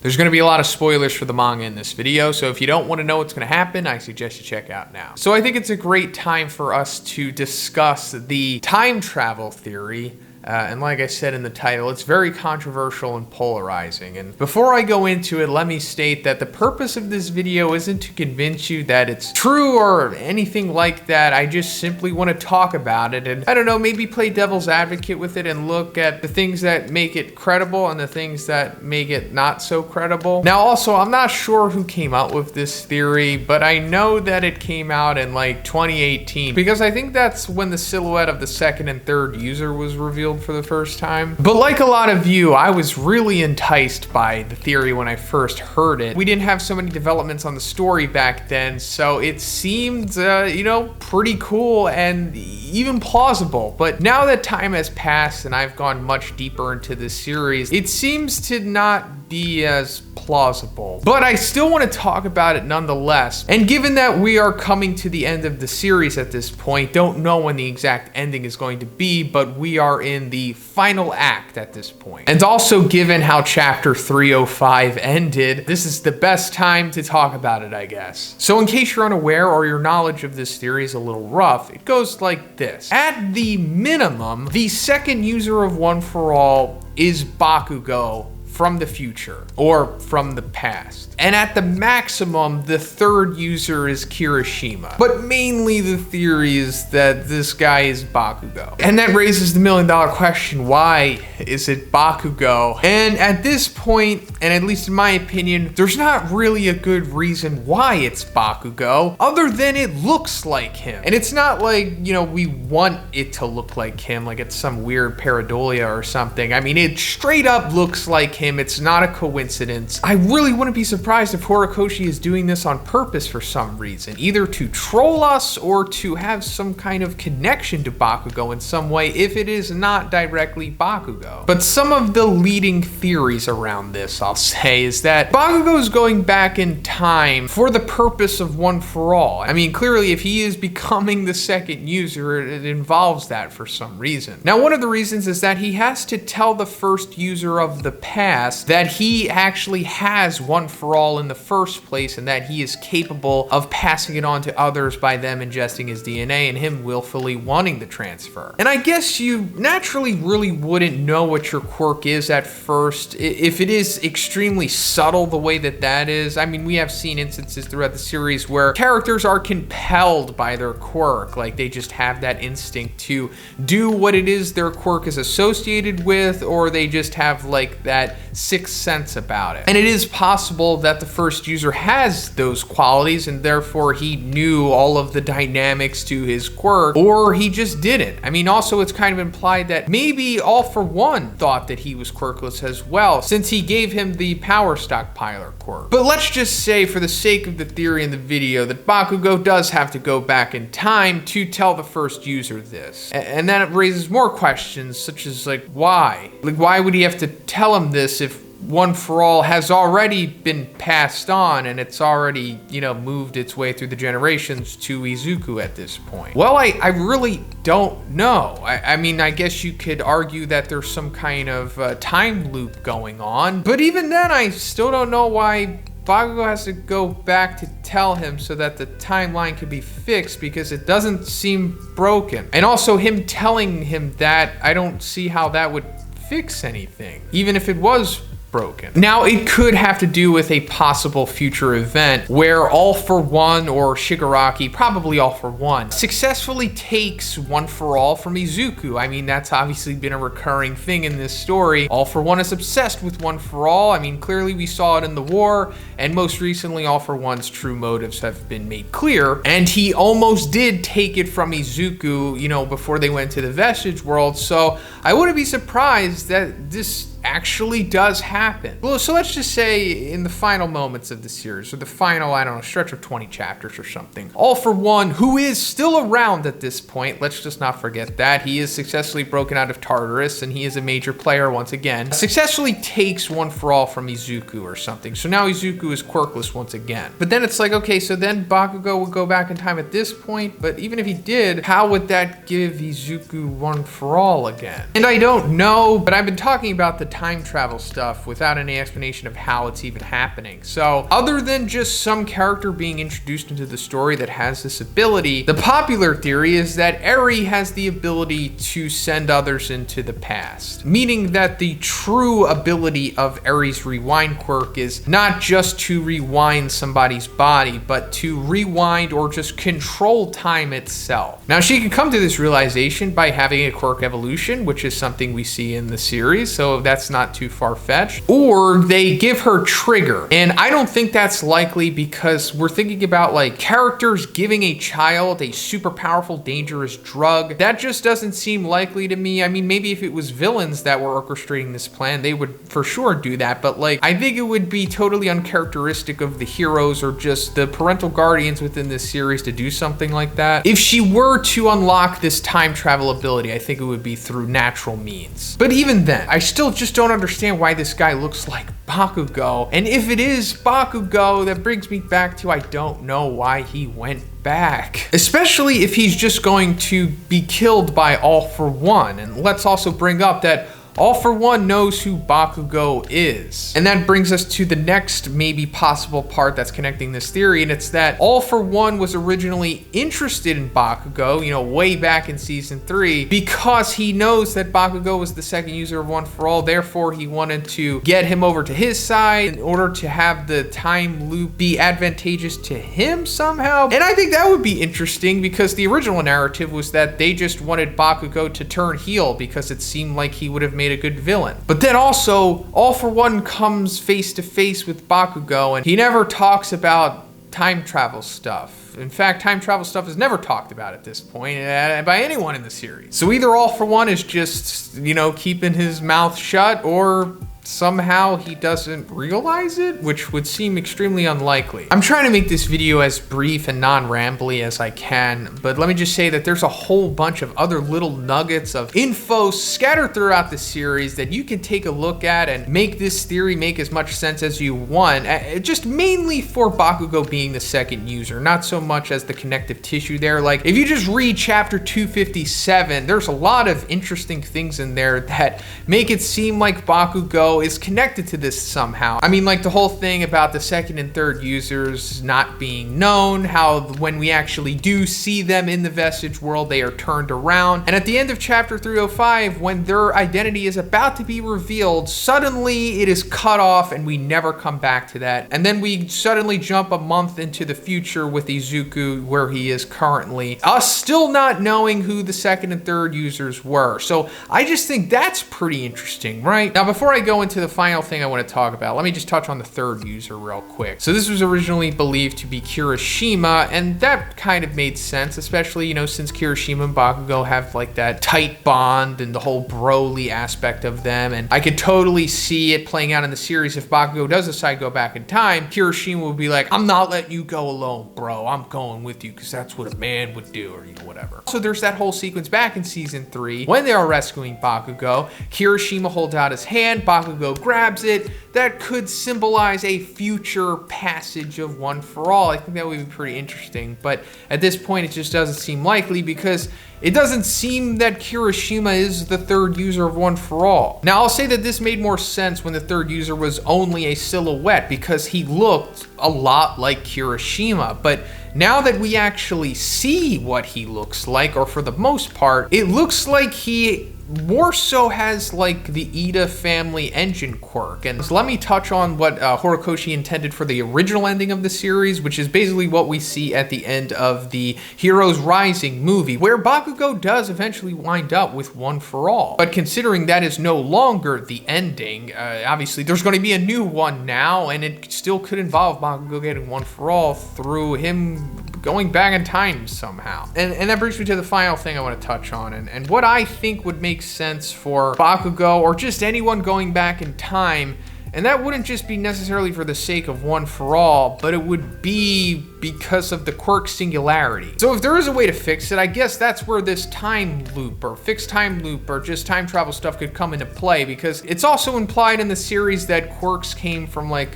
There's going to be a lot of spoilers for the manga in this video, so if you don't want to know what's going to happen, I suggest you check out now. So I think it's a great time for us to discuss the time travel theory. And like I said in the title, it's very controversial and polarizing. And before I go into it, let me state that the purpose of this video isn't to convince you that it's true or anything like that. I just simply want to talk about it and, I don't know, maybe play devil's advocate with it and look at the things that make it credible and the things that make it not so credible. Now also, I'm not sure who came out with this theory, but I know that it came out in like 2018 because I think that's when the silhouette of the second and third user was revealed for the first time. But like a lot of you, I was really enticed by the theory when I first heard it. We didn't have so many developments on the story back then, so it seemed, you know, pretty cool and even plausible. But now that time has passed and I've gone much deeper into this series, it seems to not be as plausible. But I still want to talk about it nonetheless. And given that we are coming to the end of the series at this point, don't know when the exact ending is going to be, but we are in the final act at this point. And also given how chapter 305 ended, this is the best time to talk about it, I guess. So in case you're unaware or your knowledge of this theory is a little rough, it goes like this. At the minimum, the second user of One for All is Bakugo from the future or from the past. And at the maximum, the third user is Kirishima. But mainly the theory is that this guy is Bakugo. And that raises the million-dollar question, why is it Bakugo? And at this point, and at least in my opinion, there's not really a good reason why it's Bakugo, other than it looks like him. And it's not like, you know, we want it to look like him, like it's some weird pareidolia or something. I mean, it straight up looks like him. It's not a coincidence. I really wouldn't be surprised if Horikoshi is doing this on purpose for some reason, either to troll us or to have some kind of connection to Bakugo in some way if it is not directly Bakugo. But some of the leading theories around this, I'll say, is that Bakugo is going back in time for the purpose of One for All. I mean, clearly if he is becoming the second user, it involves that for some reason. Now, one of the reasons is that he has to tell the first user of the past that he actually has One for All in the first place and that he is capable of passing it on to others by them ingesting his DNA and him willfully wanting the transfer. And I guess you naturally really wouldn't know what your quirk is at first if it is extremely subtle the way that that is. I mean, we have seen instances throughout the series where characters are compelled by their quirk, like they just have that instinct to do what it is their quirk is associated with, or they just have like that sixth sense about it. And it is possible that the first user has those qualities and therefore he knew all of the dynamics to his quirk, or he just didn't. I mean, also it's kind of implied that maybe All for One thought that he was quirkless as well, since he gave him the power stockpiler quirk. But let's just say, for the sake of the theory in the video, that Bakugo does have to go back in time to tell the first user this. And then it raises more questions, such as like, why? Like, why would he have to tell him this if One for All has already been passed on and it's already, you know, moved its way through the generations to Izuku at this point? Well, I really don't know. I mean, I guess you could argue that there's some kind of time loop going on, but even then, I still don't know why Bakugo has to go back to tell him so that the timeline can be fixed, because it doesn't seem broken. And also him telling him that, I don't see how that would fix anything, even if it was broken. Now, it could have to do with a possible future event where All for One or Shigaraki, probably All for One, successfully takes One for All from Izuku. I mean, that's obviously been a recurring thing in this story. All for One is obsessed with One for All. I mean, clearly we saw it in the war, and most recently All for One's true motives have been made clear, and he almost did take it from Izuku, you know, before they went to the Vestige world, so I wouldn't be surprised that this actually does happen. Well, so let's just say in the final moments of the series, or the final, I don't know, stretch of 20 chapters or something, All for One, who is still around at this point, let's just not forget that, he is successfully broken out of Tartarus and he is a major player once again, successfully takes One for All from Izuku or something. So now Izuku is quirkless once again. But then it's like, okay, so then Bakugo would go back in time at this point, but even if he did, how would that give Izuku One for All again? And I don't know, but I've been talking about the time travel stuff without any explanation of how it's even happening. So other than just some character being introduced into the story that has this ability, the popular theory is that Eri has the ability to send others into the past, meaning that the true ability of Eri's rewind quirk is not just to rewind somebody's body, but to rewind or just control time itself. Now, she can come to this realization by having a quirk evolution, which is something we see in the series, so that's not too far-fetched. Or they give her trigger, and I don't think that's likely because we're thinking about like characters giving a child a super powerful, dangerous drug. That just doesn't seem likely to me. I mean, maybe if it was villains that were orchestrating this plan, they would for sure do that, but like, I think it would be totally uncharacteristic of the heroes or just the parental guardians within this series to do something like that. If she were to unlock this time travel ability, I think it would be through natural means. But even then, I still just don't understand why this guy looks like Bakugo. And if it is Bakugo, that brings me back to I don't know why he went back. Especially if he's just going to be killed by All For One. And let's also bring up that All For One knows who Bakugo is. And that brings us to the next maybe possible part that's connecting this theory, and it's that All For One was originally interested in Bakugo, you know, way back in season 3, because he knows that Bakugo was the second user of One For All, therefore he wanted to get him over to his side in order to have the time loop be advantageous to him somehow. And I think that would be interesting because the original narrative was that they just wanted Bakugo to turn heel because it seemed like he would have made a good villain. But then also, All For One comes face to face with Bakugo and he never talks about time travel stuff. In fact, time travel stuff is never talked about at this point by anyone in the series. So either All For One is just, you know, keeping his mouth shut, or somehow he doesn't realize it, which would seem extremely unlikely. I'm trying to make this video as brief and non-rambly as I can, but let me just say that there's a whole bunch of other little nuggets of info scattered throughout the series that you can take a look at and make this theory make as much sense as you want, just mainly for Bakugo being the second user, not so much as the connective tissue there. Like, if you just read chapter 257, there's a lot of interesting things in there that make it seem like Bakugo is connected to this somehow. I mean, like the whole thing about the second and third users not being known, how when we actually do see them in the vestige world, they are turned around. And at the end of chapter 305, when their identity is about to be revealed, suddenly it is cut off and we never come back to that. And then we suddenly jump a month into the future with Izuku where he is currently, us still not knowing who the second and third users were. So I just think that's pretty interesting, right? Now, before I go into the final thing I want to talk about, let me just touch on the third user real quick. So this was originally believed to be Kirishima, and that kind of made sense, especially, you know, since Kirishima and Bakugo have like that tight bond and the whole broly aspect of them. And I could totally see it playing out in the series. If Bakugo does decide to go back in time, Kirishima will be like, I'm not letting you go alone, bro. I'm going with you because that's what a man would do, or, you know, whatever. So there's that whole sequence back in season 3 when they are rescuing Bakugo. Kirishima holds out his hand, Bakugo grabs it. That could symbolize a future passage of One For All. I think that would be pretty interesting, but at this point it just doesn't seem likely because it doesn't seem that Kirishima is the third user of One For All. Now, I'll say that this made more sense when the third user was only a silhouette because he looked a lot like Kirishima, but now that we actually see what he looks like, or for the most part, it looks like he more so has like the Ida family engine quirk. And so let me touch on what Horikoshi intended for the original ending of the series, which is basically what we see at the end of the Heroes Rising movie, where Bakugo does eventually wind up with One For All. But considering that is no longer the ending, obviously there's going to be a new one now, and it still could involve Bakugo getting One For All through him going back in time somehow. And that brings me to the final thing I want to touch on, and what I think would make sense for Bakugo, or just anyone going back in time, And that wouldn't just be necessarily for the sake of one for all, but it would be because of the Quirk singularity. So if there is a way to fix it, I guess that's where this time loop or fixed time loop or just time travel stuff could come into play, because it's also implied in the series that Quirks came from like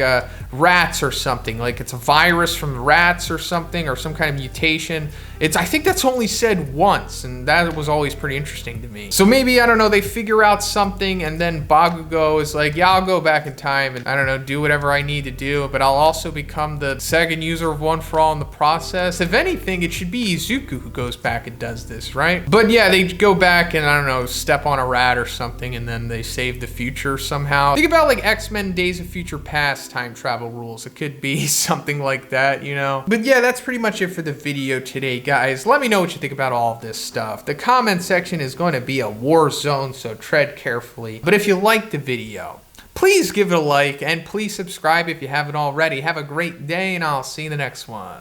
rats or something, like it's a virus from rats or something, or some kind of mutation. I think that's only said once, and that was always pretty interesting to me. So maybe, I don't know, they figure out something and then Bakugo is like, yeah, I'll go back in time and, I don't know, do whatever I need to do, but I'll also become the second user of One For All in the process. If anything, it should be Izuku who goes back and does this, right? But yeah, they go back and, I don't know, step on a rat or something, and then they save the future somehow. Think about like X-Men Days of Future Past time travel rules. It could be something like that, you know? But yeah, that's pretty much it for the video today, guys. Let me know what you think about all of this stuff. The comment section is going to be a war zone, so tread carefully. But if you liked the video, please give it a like, and please subscribe if you haven't already. Have a great day, and I'll see you in the next one.